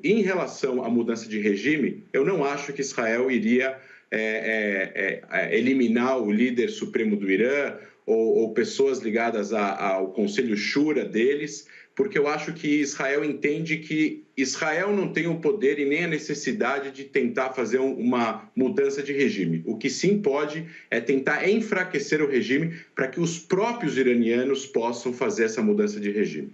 Em relação à mudança de regime, eu não acho que Israel iria eliminar o líder supremo do Irã ou pessoas ligadas ao Conselho Shura deles, porque eu acho que Israel entende que Israel não tem o poder e nem a necessidade de tentar fazer uma mudança de regime. O que sim pode é tentar enfraquecer o regime para que os próprios iranianos possam fazer essa mudança de regime.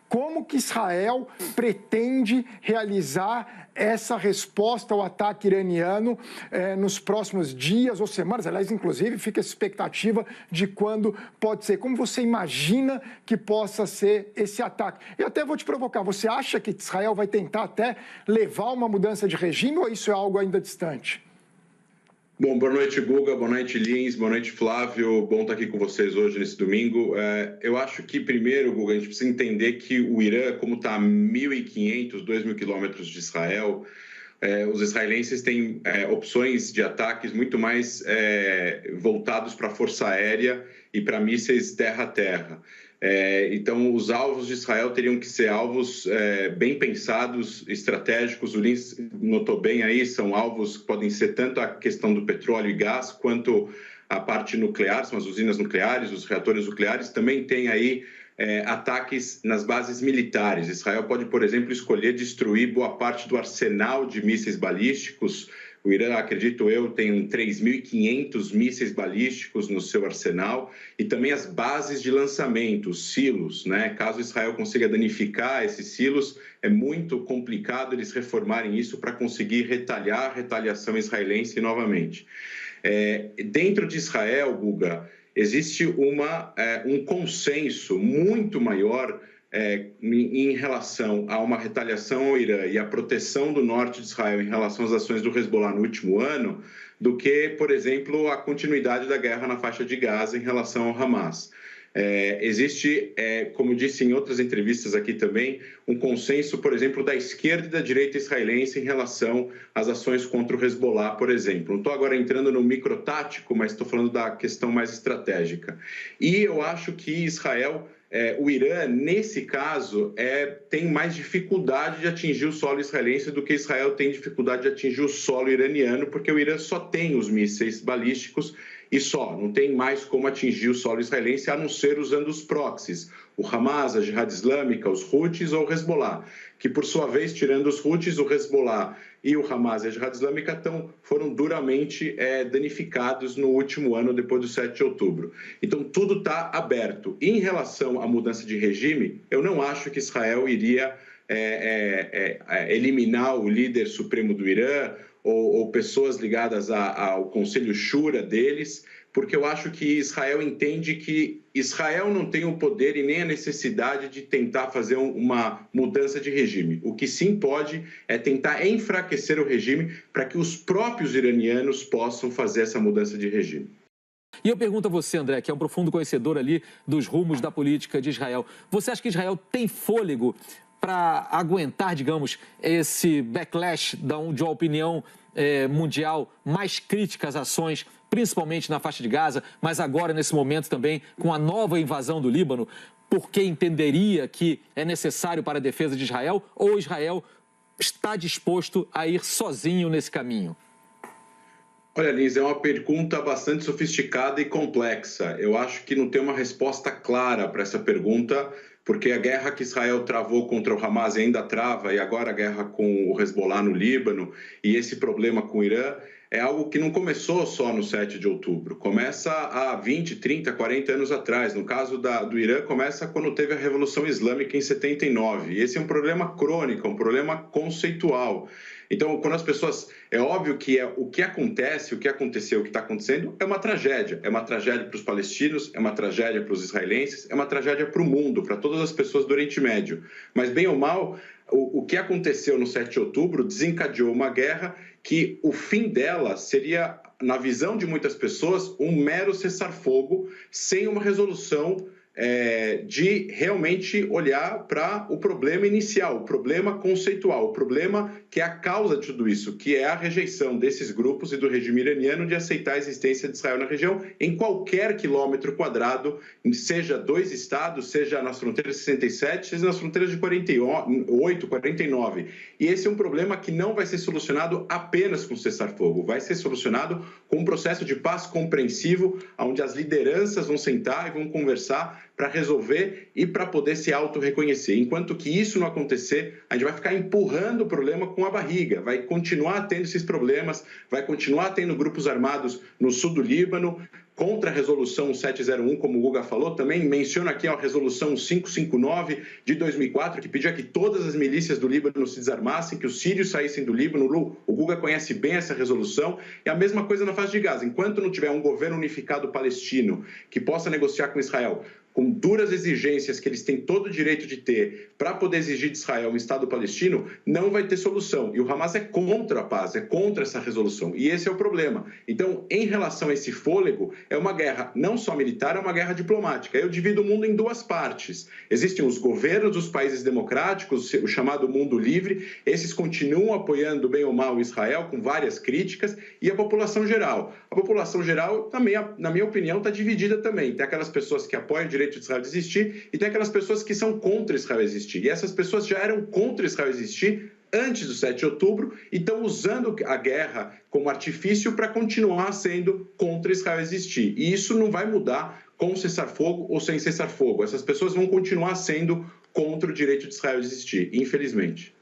Como que Israel pretende realizar essa resposta ao ataque iraniano nos próximos dias ou semanas? Aliás, inclusive, fica essa expectativa de quando pode ser. Como você imagina que possa ser esse ataque? Eu até vou te provocar. Você acha que Israel vai tentar até levar uma mudança de regime ou isso é algo ainda distante? Bom, boa noite, Guga, boa noite, Lins, boa noite, Flávio. Bom estar aqui com vocês hoje, nesse domingo. Eu acho que, primeiro, Guga, a gente precisa entender que o Irã, como está a 1.500, 2.000 quilômetros de Israel, os israelenses têm opções de ataques muito mais voltados para a força aérea e para mísseis terra-a-terra. Então, os alvos de Israel teriam que ser alvos bem pensados, estratégicos. O Lins notou bem aí, são alvos que podem ser tanto a questão do petróleo e gás, quanto a parte nuclear, são as usinas nucleares, os reatores nucleares. Também tem aí ataques nas bases militares. Israel pode, por exemplo, escolher destruir boa parte do arsenal de mísseis balísticos. O Irã, acredito eu, tem 3.500 mísseis balísticos no seu arsenal e também as bases de lançamento, os silos, né? Caso Israel consiga danificar esses silos, é muito complicado eles reformarem isso para conseguir retalhar a retaliação israelense novamente. Dentro de Israel, Guga, existe um consenso muito maior em relação a uma retaliação ao Irã e a proteção do norte de Israel em relação às ações do Hezbollah no último ano, do que, por exemplo, a continuidade da guerra na faixa de Gaza em relação ao Hamas. Existe, como disse em outras entrevistas aqui também, um consenso, por exemplo, da esquerda e da direita israelense em relação às ações contra o Hezbollah, por exemplo. Não estou agora entrando no microtático, mas estou falando da questão mais estratégica. E eu acho que Israel, o Irã, nesse caso, tem mais dificuldade de atingir o solo israelense do que Israel tem dificuldade de atingir o solo iraniano, porque o Irã só tem os mísseis balísticos e só, não tem mais como atingir o solo israelense, a não ser usando os proxies, o Hamas, a Jihad Islâmica, os Houthis ou o Hezbollah, que por sua vez, tirando os Houthis, o Hezbollah e o Hamas e a Jihad Islâmica foram duramente danificados no último ano, depois do 7 de outubro. Então, tudo está aberto. Em relação à mudança de regime, eu não acho que Israel iria eliminar o líder supremo do Irã ou pessoas ligadas ao Conselho Shura deles, porque eu acho que Israel entende que Israel não tem o poder e nem a necessidade de tentar fazer uma mudança de regime. O que sim pode é tentar enfraquecer o regime para que os próprios iranianos possam fazer essa mudança de regime. E eu pergunto a você, André, que é um profundo conhecedor ali dos rumos da política de Israel. Você acha que Israel tem fôlego para aguentar, digamos, esse backlash de uma opinião mundial mais crítica às ações, principalmente na faixa de Gaza, mas agora, nesse momento também, com a nova invasão do Líbano, porque entenderia que é necessário para a defesa de Israel, ou Israel está disposto a ir sozinho nesse caminho? Olha, Lins, é uma pergunta bastante sofisticada e complexa. Eu acho que não tem uma resposta clara para essa pergunta, porque a guerra que Israel travou contra o Hamas e ainda trava, e agora a guerra com o Hezbollah no Líbano, e esse problema com o Irã, é algo que não começou só no 7 de outubro. Começa há 20, 30, 40 anos atrás. No caso do Irã, começa quando teve a Revolução Islâmica em 79. E esse é um problema crônico, um problema conceitual. Então, quando as pessoas... É óbvio que o que acontece, o que aconteceu, o que está acontecendo é uma tragédia. É uma tragédia para os palestinos, é uma tragédia para os israelenses, é uma tragédia para o mundo, para todas as pessoas do Oriente Médio. Mas, bem ou mal, o que aconteceu no 7 de outubro desencadeou uma guerra que o fim dela seria, na visão de muitas pessoas, um mero cessar-fogo sem uma resolução de realmente olhar para o problema inicial, o problema conceitual, o problema que é a causa de tudo isso, que é a rejeição desses grupos e do regime iraniano de aceitar a existência de Israel na região em qualquer quilômetro quadrado, seja 2 estados, seja nas fronteiras de 67, seja nas fronteiras de 48, 49. E esse é um problema que não vai ser solucionado apenas com cessar-fogo, vai ser solucionado com um processo de paz compreensivo, onde as lideranças vão sentar e vão conversar para resolver e para poder se auto-reconhecer. Enquanto que isso não acontecer, a gente vai ficar empurrando o problema com a barriga, vai continuar tendo esses problemas, vai continuar tendo grupos armados no sul do Líbano, contra a resolução 701, como o Guga falou, também menciono aqui a resolução 559 de 2004, que pedia que todas as milícias do Líbano se desarmassem, que os sírios saíssem do Líbano. O Guga conhece bem essa resolução. E a mesma coisa na faixa de Gaza. Enquanto não tiver um governo unificado palestino que possa negociar com Israel, com duras exigências que eles têm todo o direito de ter para poder exigir de Israel um Estado palestino, não vai ter solução. E o Hamas é contra a paz, é contra essa resolução. E esse é o problema. Então, em relação a esse fôlego, é uma guerra não só militar, é uma guerra diplomática. Eu divido o mundo em 2 partes. Existem os governos dos países democráticos, o chamado mundo livre, esses continuam apoiando bem ou mal Israel, com várias críticas, e a população geral. A população geral, também, na minha opinião, está dividida também. Tem aquelas pessoas que apoiam o direito de Israel de existir e tem aquelas pessoas que são contra Israel existir. E essas pessoas já eram contra Israel existir antes do 7 de outubro e estão usando a guerra como artifício para continuar sendo contra Israel existir. E isso não vai mudar com cessar-fogo ou sem cessar-fogo. Essas pessoas vão continuar sendo contra o direito de Israel existir, infelizmente.